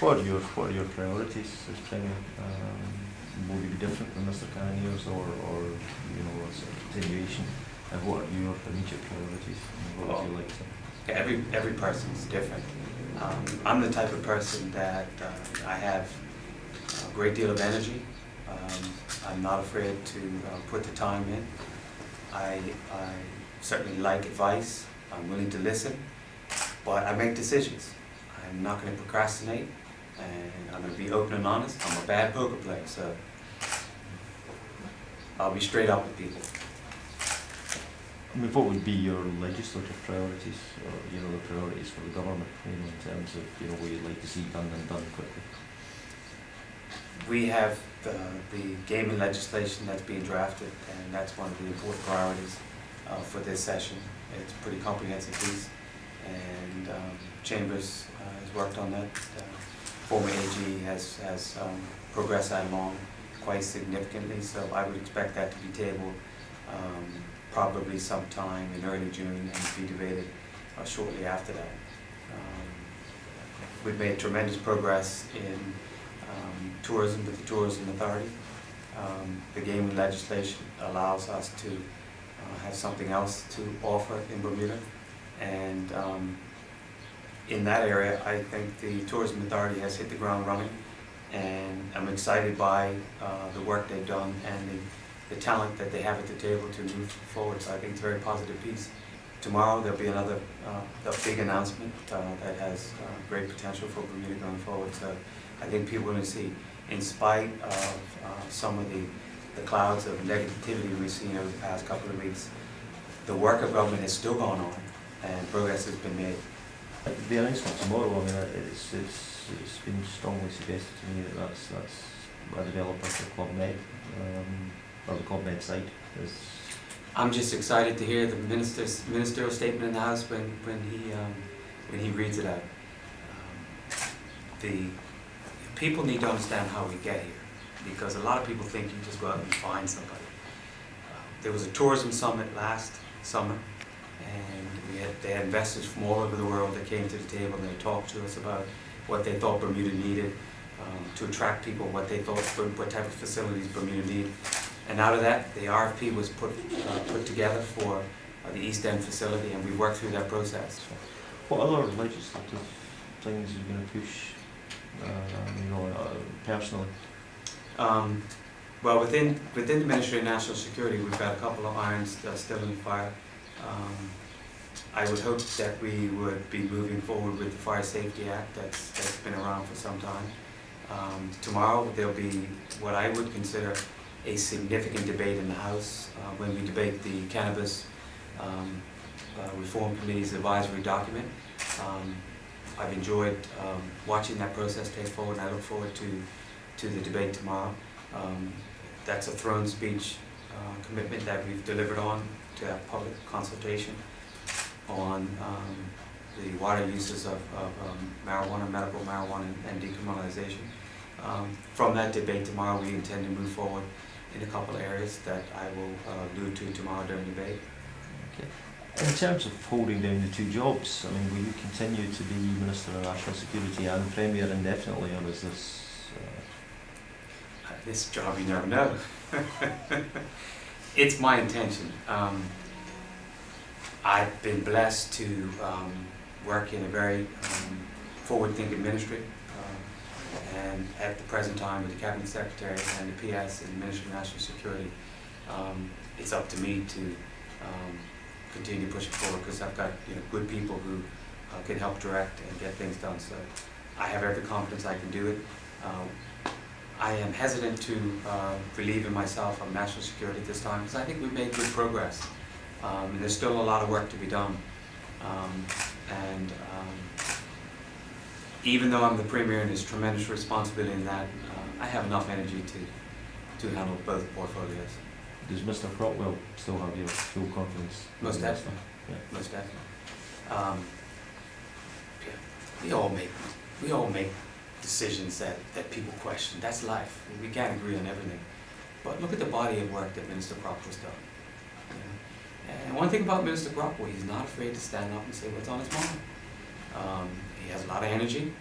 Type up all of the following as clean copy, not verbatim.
what are your priorities as Premier? Will you be different than Mr. Cannonier's, or you know, a sort of continuation? And what are your immediate priorities? And what would you like to? Every person's different. I'm the type of person that I have a great deal of energy. I'm not afraid to put the time in. I certainly like advice. I'm willing to listen, but I make decisions. I'm not going to procrastinate, and I'm going to be open and honest. I'm a bad poker player, so I'll be straight up with people. I mean, what would be your legislative priorities, or you know, the priorities for the government, you know, in terms of you know what you'd like to see done and done quickly? We have the gaming legislation that's being drafted, and that's one of the important priorities for this session. It's a pretty comprehensive piece, and Chambers has worked on that. Former AG has progressed that along quite significantly, so I would expect that to be tabled probably sometime in early June and be debated shortly after that. We've made tremendous progress in tourism with the Tourism Authority. The gaming legislation allows us to have something else to offer in Bermuda, and in that area I think the Tourism Authority has hit the ground running, and I'm excited by the work they've done and the talent that they have at the table to move forward. So I think it's a very positive piece. Tomorrow there'll be another a big announcement that has great potential for Bermuda going forward. So I think people are going to see, in spite of some of the clouds of negativity we've seen over the past couple of weeks, the work of government has still gone on and progress has been made. The announcement tomorrow, I mean, it's been strongly suggested to me that that's a developer for Club Med, or the Club Med site. I'm just excited to hear the ministerial statement in the House when he reads it out. The people need to understand how we get here, because a lot of people think you just go out and find somebody. There was a tourism summit last summer, and they had investors from all over the world that came to the table and they talked to us about what they thought Bermuda needed to attract people, what they thought, what type of facilities Bermuda needed. And out of that, the RFP was put together for the East End facility, and we worked through that process. What other legislative things are you going to push, you know, personally? Well, within the Ministry of National Security, we've got a couple of irons still in the fire. I would hope that we would be moving forward with the Fire Safety Act that's been around for some time. Tomorrow there'll be what I would consider a significant debate in the House when we debate the Cannabis Reform Committee's advisory document. I've enjoyed watching that process take forward, and I look forward to the debate tomorrow. That's a throne speech commitment that we've delivered on to have public consultation on the wider uses of marijuana, medical marijuana, and decriminalization. From that debate tomorrow, we intend to move forward in a couple of areas that I will allude to tomorrow during debate. Okay. In terms of holding down the two jobs, I mean, will you continue to be Minister of National Security and Premier indefinitely, or is this... This job you never know. It's my intention. I've been blessed to work in a very forward-thinking ministry, and at the present time with the Cabinet Secretary and the PS and the Ministry of National Security, it's up to me to continue pushing forward, because I've got good people who can help direct and get things done. So I have every confidence I can do it. I am hesitant to relieve myself of national security at this time, because I think we've made good progress. And there's still a lot of work to be done. Even though I'm the Premier and there's tremendous responsibility in that, I have enough energy to handle both portfolios. Does Mr. Crockwell still have your full confidence? Most definitely. Yeah. Most definitely. We all make decisions that people question. That's life. We can't agree on everything. But look at the body of work that Minister Crockwell's done. And one thing about Minister Crockwell, he's not afraid to stand up and say what's on his mind. He has a lot of energy.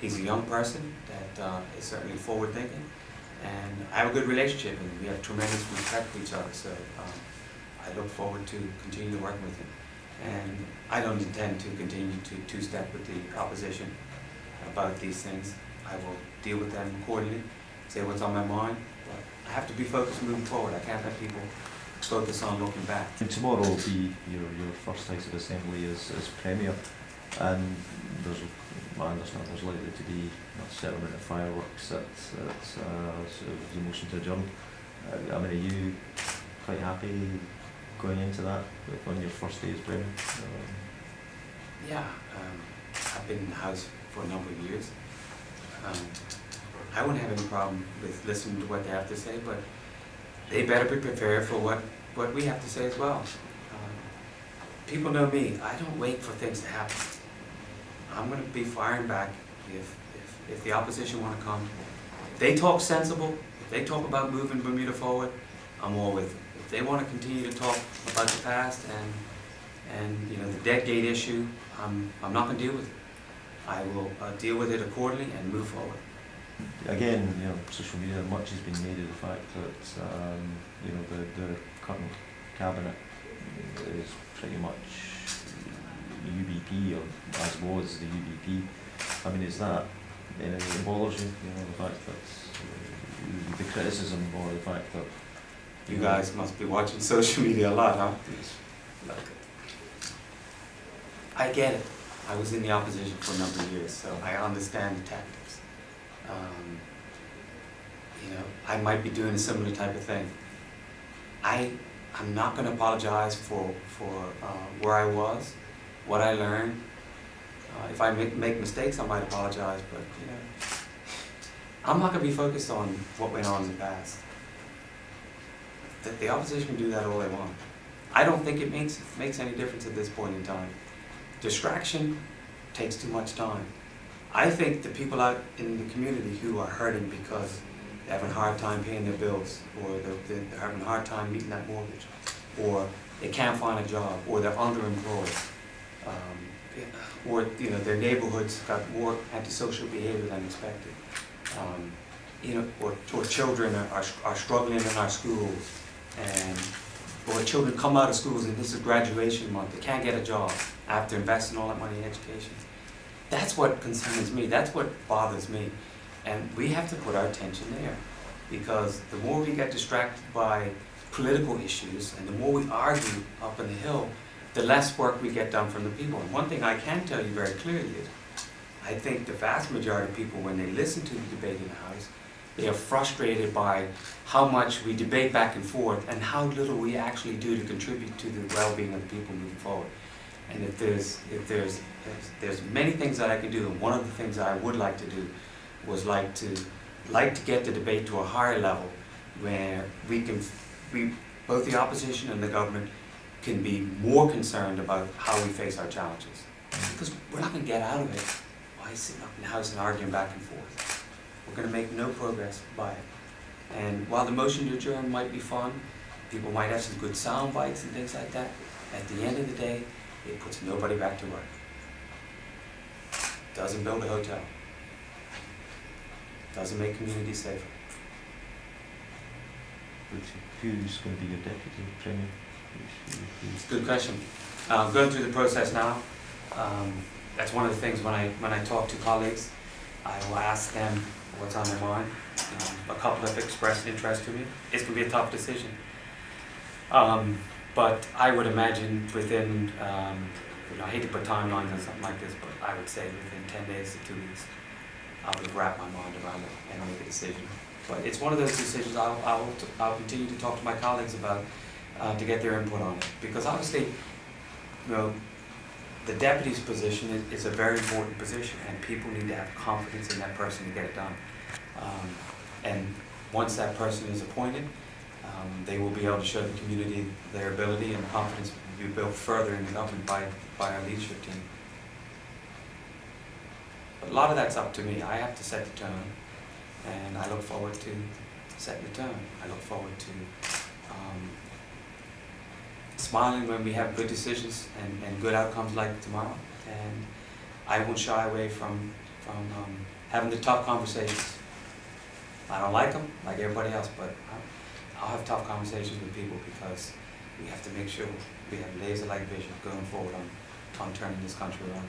He's a young person that is certainly forward-thinking, and I have a good relationship, and we have tremendous respect for each other, so I look forward to continue to work with him. And I don't intend to continue to two-step with the opposition about these things. I will deal with them accordingly, say what's on my mind, but I have to be focused moving forward. I can't let people focus on looking back. And tomorrow will be your first House of Assembly as Premier, and I understand there's likely to be a certain amount of fireworks at sort of the motion to adjourn. I mean, are you quite happy going into that on your first day as Premier? Yeah, I've been in the House for a number of years. I wouldn't have any problem with listening to what they have to say, but they better be prepared for what we have to say as well. People know me. I don't wait for things to happen. I'm going to be firing back if the opposition want to come. If they talk sensible, if they talk about moving Bermuda forward, I'm all with them. If they want to continue to talk about the past and you know, the debt gate issue, I'm not going to deal with it. I will deal with it accordingly and move forward. Again, you know, social media, much has been made of the fact that you know, the current cabinet is pretty much UBP, or as was the UBP. I mean, is that anything that bothers you? You know, the fact that the criticism, or the fact that you guys must be watching social media a lot, huh? Look, I get it. I was in the opposition for a number of years, so I understand the tactics. You know, I might be doing a similar type of thing. I'm not going to apologize for where I was, what I learned. If I make mistakes, I might apologize, but you know, I'm not going to be focused on what went on in the past. The opposition can do that all they want. I don't think it makes any difference at this point in time. Distraction takes too much time. I think the people out in the community who are hurting because they're having a hard time paying their bills, or they're having a hard time meeting that mortgage, or they can't find a job, or they're underemployed, or you know, their neighborhoods got more antisocial behavior than expected. You know, or children are struggling in our schools, or children come out of schools and this is graduation month, they can't get a job after investing all that money in education. That's what concerns me, that's what bothers me. And we have to put our attention there, because the more we get distracted by political issues and the more we argue up on the hill, the less work we get done from the people. And one thing I can tell you very clearly is, I think the vast majority of people, when they listen to the debate in the House, they are frustrated by how much we debate back and forth and how little we actually do to contribute to the well-being of the people moving forward. And if there's many things that I can do, and one of the things that I would like to do was like to get the debate to a higher level, where both the opposition and the government can be more concerned about how we face our challenges. Because we're not going to get out of it by sitting up in the House and arguing back and forth. We're going to make no progress by it. And while the motion to adjourn might be fun, people might have some good sound bites and things like that, at the end of the day, it puts nobody back to work. Doesn't build a hotel. Doesn't make communities safer. Who's going to be your deputy Premier? It's a good question. I'm going through the process now. That's one of the things when I talk to colleagues, I will ask them what's on their mind. A couple have expressed interest to me. It's going to be a tough decision. But I would imagine within, you know, I hate to put timelines on something like this, but I would say within 10 days to 2 weeks, I would wrap my mind around it and make a decision. But it's one of those decisions I'll continue to talk to my colleagues about to get their input on it. Because obviously, you know, the deputy's position is a very important position, and people need to have confidence in that person to get it done. And once that person is appointed, they will be able to show the community their ability, and confidence will be built further in the government by our leadership team. But a lot of that's up to me. I have to set the tone, and I look forward to setting the tone. I look forward to smiling when we have good decisions and good outcomes like tomorrow. And I won't shy away from from having the tough conversations. I don't like them, like everybody else, but I'll have tough conversations with people because we have to make sure we have laser-like vision going forward on turning this country around.